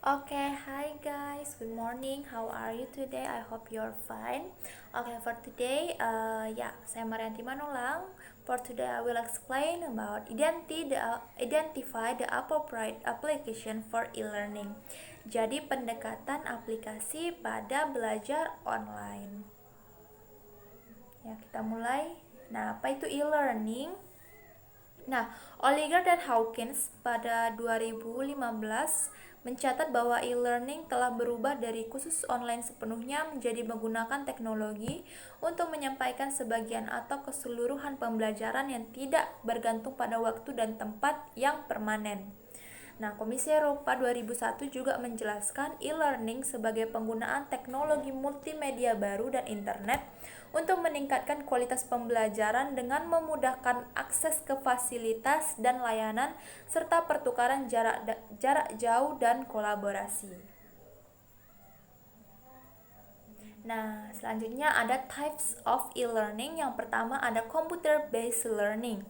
Okay, hi guys, good morning. How are you today? I hope you're fine. Okay, for today, saya Marianti Manulang. For today, I will explain about identify the appropriate application for e-learning. Jadi pendekatan aplikasi pada belajar online. Ya, kita mulai. Nah, apa itu e-learning? Nah, Oliger dan Hawkins pada 2015 mencatat bahwa e-learning telah berubah dari kursus online sepenuhnya menjadi menggunakan teknologi untuk menyampaikan sebagian atau keseluruhan pembelajaran yang tidak bergantung pada waktu dan tempat yang permanen. Nah, Komisi Eropa 2001 juga menjelaskan e-learning sebagai penggunaan teknologi multimedia baru dan internet untuk meningkatkan kualitas pembelajaran dengan memudahkan akses ke fasilitas dan layanan serta pertukaran jarak jauh dan kolaborasi. Nah, selanjutnya ada types of e-learning. Yang pertama ada computer based learning.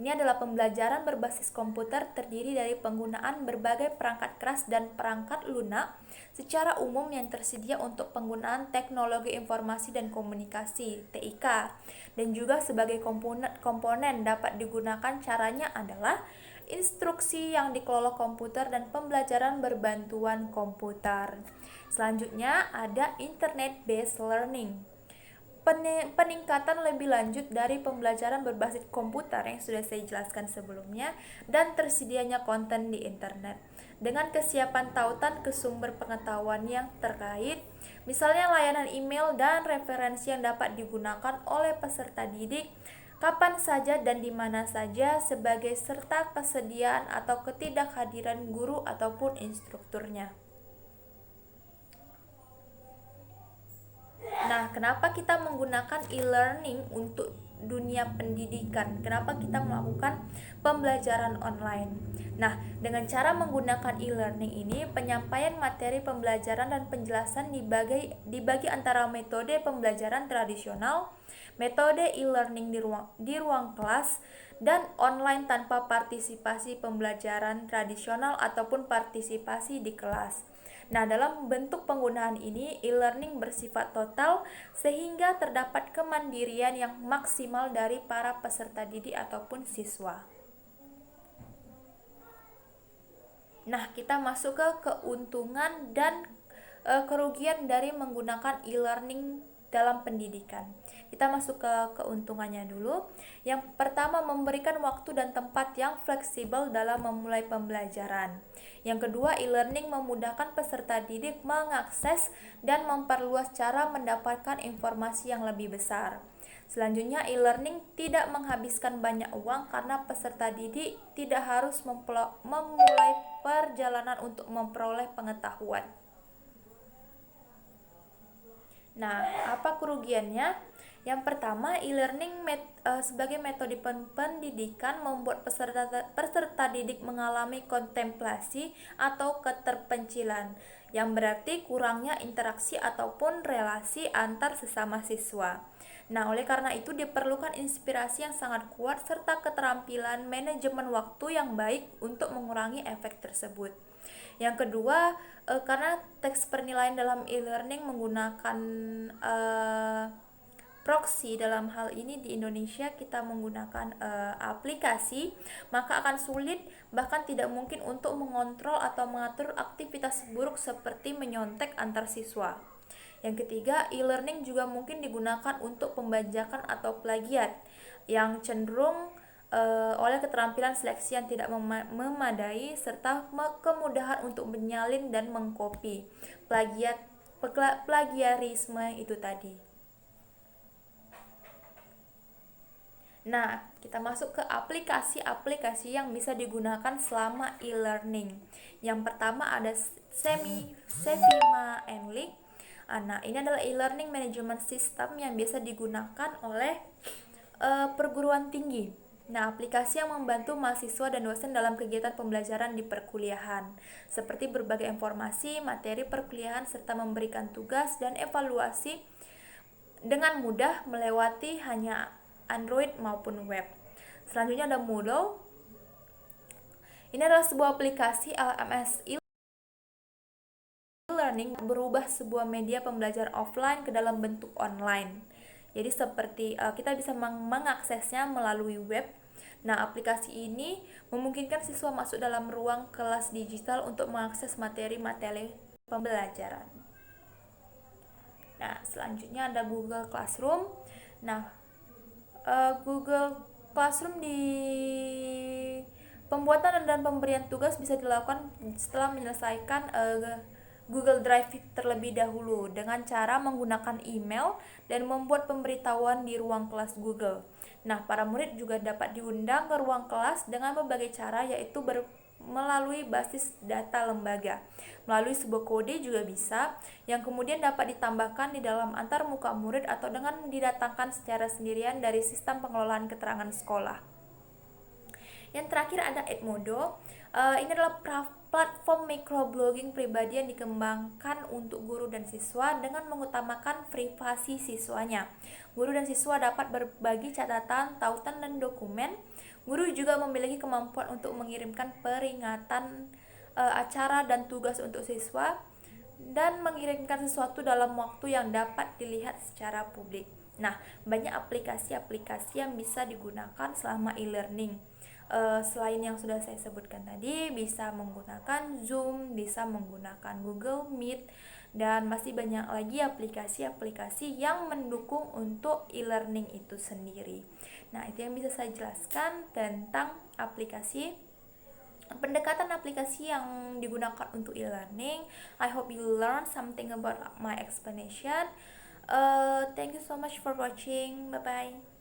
Ini adalah pembelajaran berbasis komputer terdiri dari penggunaan berbagai perangkat keras dan perangkat lunak secara umum yang tersedia untuk penggunaan teknologi informasi dan komunikasi (TIK). Dan juga sebagai komponen dapat digunakan caranya adalah instruksi yang dikelola komputer dan pembelajaran berbantuan komputer. Selanjutnya ada internet based learning. Peningkatan lebih lanjut dari pembelajaran berbasis komputer yang sudah saya jelaskan sebelumnya dan tersedianya konten di internet dengan kesiapan tautan ke sumber pengetahuan yang terkait, misalnya layanan email dan referensi yang dapat digunakan oleh peserta didik kapan saja dan di mana saja sebagai serta kesediaan atau ketidakhadiran guru ataupun instrukturnya. Nah, kenapa kita menggunakan e-learning untuk dunia pendidikan? Kenapa kita melakukan pembelajaran online? Nah, dengan cara menggunakan e-learning ini, penyampaian materi pembelajaran dan penjelasan dibagi antara metode pembelajaran tradisional, metode e-learning di ruang kelas, dan online tanpa partisipasi pembelajaran tradisional ataupun partisipasi di kelas. Nah, dalam bentuk penggunaan ini, e-learning bersifat total sehingga terdapat kemandirian yang maksimal dari para peserta didik ataupun siswa. Nah, kita masuk ke keuntungan dan kerugian dari menggunakan e-learning dalam pendidikan. Kita masuk ke keuntungannya dulu. Yang pertama, memberikan waktu dan tempat yang fleksibel dalam memulai pembelajaran. Yang kedua, e-learning memudahkan peserta didik mengakses dan memperluas cara mendapatkan informasi yang lebih besar. Selanjutnya, e-learning tidak menghabiskan banyak uang karena peserta didik tidak harus memulai perjalanan untuk memperoleh pengetahuan. Nah, apa kerugiannya? Yang pertama, e-learning sebagai metode pendidikan membuat peserta didik mengalami kontemplasi atau keterpencilan, yang berarti kurangnya interaksi ataupun relasi antar sesama siswa. Nah, oleh karena itu diperlukan inspirasi yang sangat kuat serta keterampilan manajemen waktu yang baik untuk mengurangi efek tersebut. Yang kedua, karena teks penilaian dalam e-learning menggunakan proxy, dalam hal ini di Indonesia kita menggunakan aplikasi, maka akan sulit bahkan tidak mungkin untuk mengontrol atau mengatur aktivitas buruk seperti menyontek antar siswa. Yang ketiga, e-learning juga mungkin digunakan untuk pembajakan atau plagiat yang cenderung oleh keterampilan seleksi yang tidak memadai serta kemudahan untuk menyalin dan mengcopy. Plagiarisme itu tadi. Nah, kita masuk ke aplikasi-aplikasi yang bisa digunakan selama e-learning. Yang pertama ada Sevima Enlik. Nah, ini adalah e-learning management system yang biasa digunakan oleh perguruan tinggi. Nah, aplikasi yang membantu mahasiswa dan dosen dalam kegiatan pembelajaran di perkuliahan, seperti berbagai informasi, materi perkuliahan, serta memberikan tugas dan evaluasi dengan mudah melewati hanya Android maupun web. Selanjutnya ada Moodle. Ini adalah sebuah aplikasi LMS e-learning berubah sebuah media pembelajaran offline ke dalam bentuk online. Jadi seperti kita bisa mengaksesnya melalui web. Nah, aplikasi ini memungkinkan siswa masuk dalam ruang kelas digital untuk mengakses materi-materi pembelajaran. Nah, selanjutnya ada Google Classroom. Nah, Google Classroom di pembuatan dan pemberian tugas bisa dilakukan setelah menyelesaikan Google Drive terlebih dahulu dengan cara menggunakan email dan membuat pemberitahuan di ruang kelas Google. Nah, para murid juga dapat diundang ke ruang kelas dengan berbagai cara, yaitu melalui basis data lembaga. Melalui sebuah kode juga bisa, yang kemudian dapat ditambahkan di dalam antar muka murid atau dengan didatangkan secara sendirian dari sistem pengelolaan keterangan sekolah. Yang terakhir ada Edmodo. Ini adalah platform microblogging pribadi yang dikembangkan untuk guru dan siswa dengan mengutamakan privasi siswanya. Guru dan siswa dapat berbagi catatan, tautan, dan dokumen. Guru juga memiliki kemampuan untuk mengirimkan peringatan acara dan tugas untuk siswa dan mengirimkan sesuatu dalam waktu yang dapat dilihat secara publik. Nah, banyak aplikasi-aplikasi yang bisa digunakan selama e-learning. Selain yang sudah saya sebutkan tadi, bisa menggunakan Zoom, bisa menggunakan Google Meet, dan masih banyak lagi aplikasi-aplikasi yang mendukung untuk e-learning itu sendiri. Nah, itu yang bisa saya jelaskan tentang pendekatan aplikasi yang digunakan untuk e-learning. I hope you learn something about my explanation. Thank you so much for watching. Bye bye.